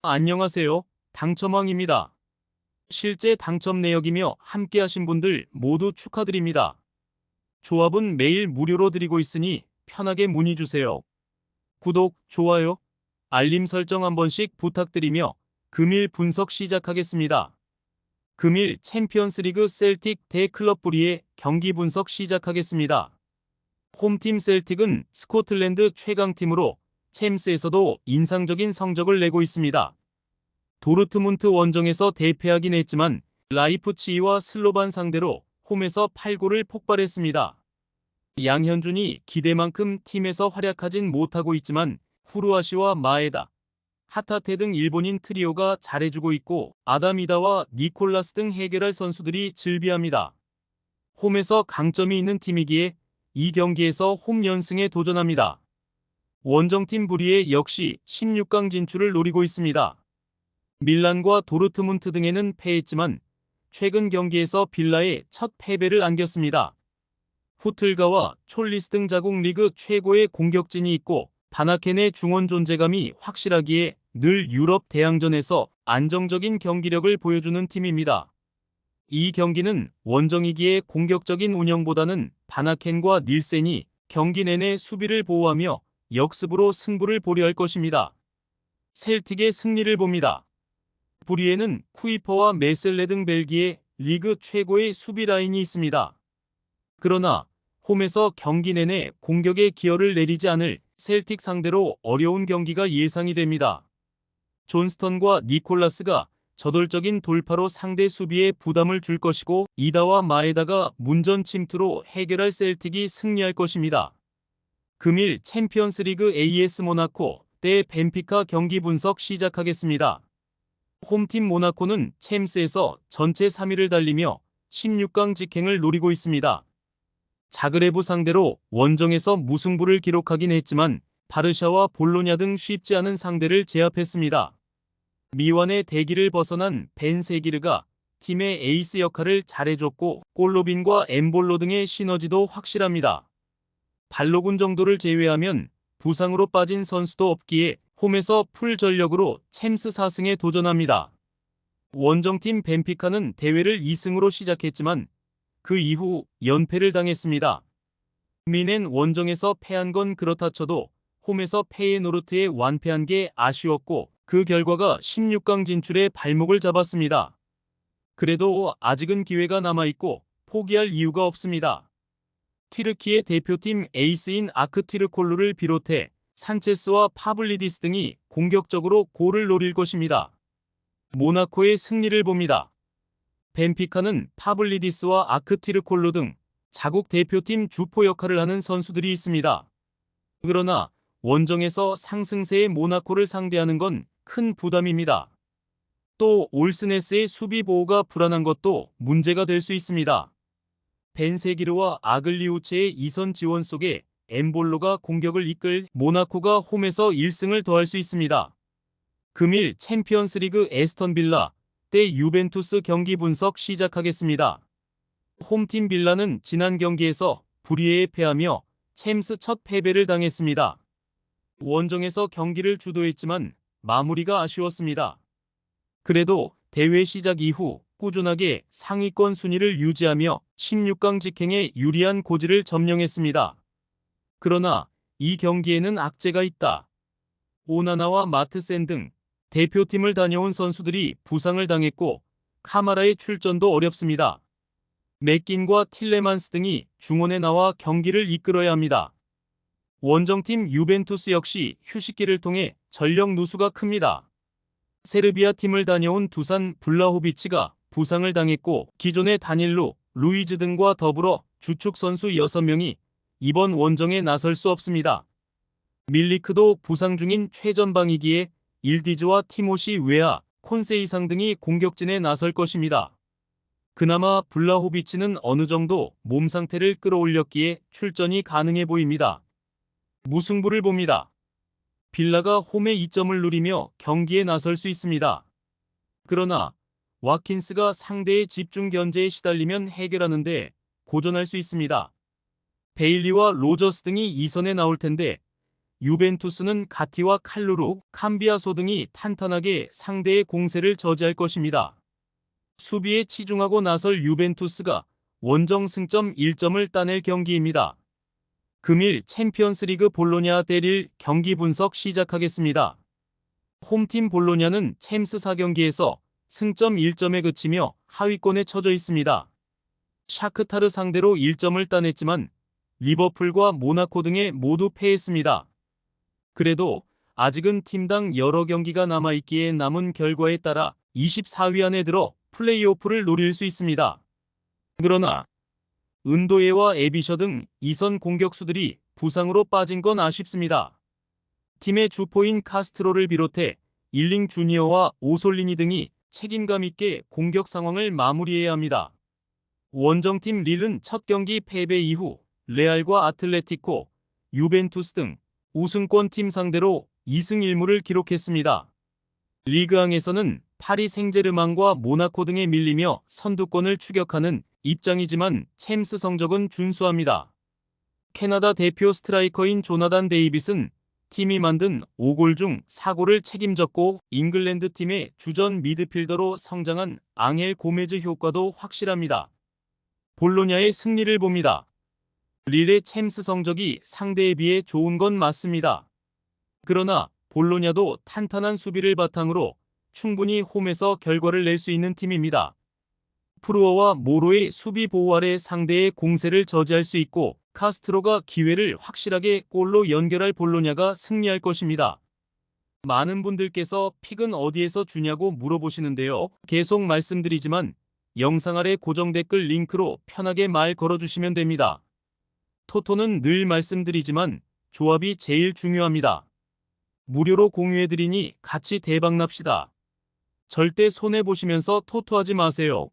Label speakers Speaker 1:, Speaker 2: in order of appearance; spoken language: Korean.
Speaker 1: 안녕하세요. 당첨왕입니다. 실제 당첨 내역이며 함께하신 분들 모두 축하드립니다. 조합은 매일 무료로 드리고 있으니 편하게 문의 주세요. 구독, 좋아요, 알림 설정 한 번씩 부탁드리며 금일 분석 시작하겠습니다. 금일 챔피언스리그 셀틱 대 클럽 부리의 경기 분석 시작하겠습니다. 홈팀 셀틱은 스코틀랜드 최강팀으로 챔스에서도 인상적인 성적을 내고 있습니다. 도르트문트 원정에서 대패하긴 했지만 라이프치히와 슬로반 상대로 홈에서 8골을 폭발했습니다. 양현준이 기대만큼 팀에서 활약하진 못하고 있지만 후루아시와 마에다, 하타테 등 일본인 트리오가 잘해주고 있고 아다미다와 니콜라스 등 해결할 선수들이 즐비합니다. 홈에서 강점이 있는 팀이기에 이 경기에서 홈 연승에 도전합니다. 원정팀 부리에 역시 16강 진출을 노리고 있습니다. 밀란과 도르트문트 등에는 패했지만 최근 경기에서 빌라에 첫 패배를 안겼습니다. 후틀가와 촐리스 등 자국 리그 최고의 공격진이 있고 바나켄의 중원 존재감이 확실하기에 늘 유럽 대항전에서 안정적인 경기력을 보여주는 팀입니다. 이 경기는 원정이기에 공격적인 운영보다는 바나켄과 닐센이 경기 내내 수비를 보호하며 역습으로 승부를 보려 할 것입니다. 셀틱의 승리를 봅니다. 부리에는 쿠이퍼와 메셀레 등 벨기에 리그 최고의 수비 라인이 있습니다. 그러나 홈에서 경기 내내 공격에 기여를 내리지 않을 셀틱 상대로 어려운 경기가 예상이 됩니다. 존스턴과 니콜라스가 저돌적인 돌파로 상대 수비에 부담을 줄 것이고 이다와 마에다가 문전 침투로 해결할 셀틱이 승리할 것입니다. 금일 챔피언스리그 AS 모나코 대 벤피카 경기 분석 시작하겠습니다. 홈팀 모나코는 챔스에서 전체 3위를 달리며 16강 직행을 노리고 있습니다. 자그레브 상대로 원정에서 무승부를 기록하긴 했지만 바르샤와 볼로냐 등 쉽지 않은 상대를 제압했습니다. 미완의 대기를 벗어난 벤 세기르가 팀의 에이스 역할을 잘해줬고 골로빈과 엠볼로 등의 시너지도 확실합니다. 발로군 정도를 제외하면 부상으로 빠진 선수도 없기에 홈에서 풀 전력으로 챔스 4승에 도전합니다. 원정팀 벤피카는 대회를 2승으로 시작했지만 그 이후 연패를 당했습니다. 미넨 원정에서 패한 건 그렇다 쳐도 홈에서 페예노르트에 완패한 게 아쉬웠고 그 결과가 16강 진출에 발목을 잡았습니다. 그래도 아직은 기회가 남아있고 포기할 이유가 없습니다. 튀르키예 대표팀 에이스인 아크티르콜루를 비롯해 산체스와 파블리디스 등이 공격적으로 골을 노릴 것입니다. 모나코의 승리를 봅니다. 벤피카는 파블리디스와 아크티르콜루 등 자국 대표팀 주포 역할을 하는 선수들이 있습니다. 그러나 원정에서 상승세의 모나코를 상대하는 건 큰 부담입니다. 또 올스네스의 수비 보호가 불안한 것도 문제가 될 수 있습니다. 벤세기르와 아글리우체의 이선 지원 속에 엠볼로가 공격을 이끌 모나코가 홈에서 1승을 더할 수 있습니다. 금일 챔피언스리그 에스턴 빌라 대 유벤투스 경기 분석 시작하겠습니다. 홈팀 빌라는 지난 경기에서 불리에 패하며 챔스 첫 패배를 당했습니다. 원정에서 경기를 주도했지만 마무리가 아쉬웠습니다. 그래도 대회 시작 이후 꾸준하게 상위권 순위를 유지하며 16강 직행에 유리한 고지를 점령했습니다. 그러나 이 경기에는 악재가 있다. 오나나와 마트센 등 대표팀을 다녀온 선수들이 부상을 당했고 카마라의 출전도 어렵습니다. 맥긴과 틸레만스 등이 중원에 나와 경기를 이끌어야 합니다. 원정팀 유벤투스 역시 휴식기를 통해 전력 누수가 큽니다. 세르비아 팀을 다녀온 두산 블라호비치가 부상을 당했고 기존의 다닐루, 루이즈 등과 더불어 주축 선수 6명이 이번 원정에 나설 수 없습니다. 밀리크도 부상 중인 최전방이기에 일디즈와 티모시 웨아, 콘세이상 등이 공격진에 나설 것입니다. 그나마 블라호비치는 어느 정도 몸 상태를 끌어올렸기에 출전이 가능해 보입니다. 무승부를 봅니다. 빌라가 홈에 2점을 누리며 경기에 나설 수 있습니다. 그러나 와킨스가 상대의 집중 견제에 시달리면 해결하는데 고전할 수 있습니다. 베일리와 로저스 등이 2선에 나올 텐데 유벤투스는 가티와 칼루루, 캄비아소 등이 탄탄하게 상대의 공세를 저지할 것입니다. 수비에 치중하고 나설 유벤투스가 원정 승점 1점을 따낼 경기입니다. 금일 챔피언스리그 볼로냐 대 릴 경기 분석 시작하겠습니다. 홈팀 볼로냐는 챔스 4경기에서 승점 1점에 그치며 하위권에 처져 있습니다. 샤크타르 상대로 1점을 따냈지만 리버풀과 모나코 등에 모두 패했습니다. 그래도 아직은 팀당 여러 경기가 남아있기에 남은 결과에 따라 24위 안에 들어 플레이오프를 노릴 수 있습니다. 그러나 은도예와 에비셔 등 2선 공격수들이 부상으로 빠진 건 아쉽습니다. 팀의 주포인 카스트로를 비롯해 일링 주니어와 오솔리니 등이 책임감 있게 공격 상황을 마무리해야 합니다. 원정팀 릴은 첫 경기 패배 이후 레알과 아틀레티코, 유벤투스 등 우승권 팀 상대로 2승 1무를 기록했습니다. 리그앙에서는 파리 생제르맹과 모나코 등에 밀리며 선두권을 추격하는 입장이지만 챔스 성적은 준수합니다. 캐나다 대표 스트라이커인 조나단 데이빗은 팀이 만든 5골 중 4골을 책임졌고 잉글랜드 팀의 주전 미드필더로 성장한 앙헬 고메즈 효과도 확실합니다. 볼로냐의 승리를 봅니다. 릴의 챔스 성적이 상대에 비해 좋은 건 맞습니다. 그러나 볼로냐도 탄탄한 수비를 바탕으로 충분히 홈에서 결과를 낼 수 있는 팀입니다. 프루어와 모로의 수비 보호 아래 상대의 공세를 저지할 수 있고 카스트로가 기회를 확실하게 골로 연결할 볼로냐가 승리할 것입니다. 많은 분들께서 픽은 어디에서 주냐고 물어보시는데요. 계속 말씀드리지만 영상 아래 고정 댓글 링크로 편하게 말 걸어주시면 됩니다. 토토는 늘 말씀드리지만 조합이 제일 중요합니다. 무료로 공유해드리니 같이 대박납시다. 절대 손해보시면서 토토하지 마세요.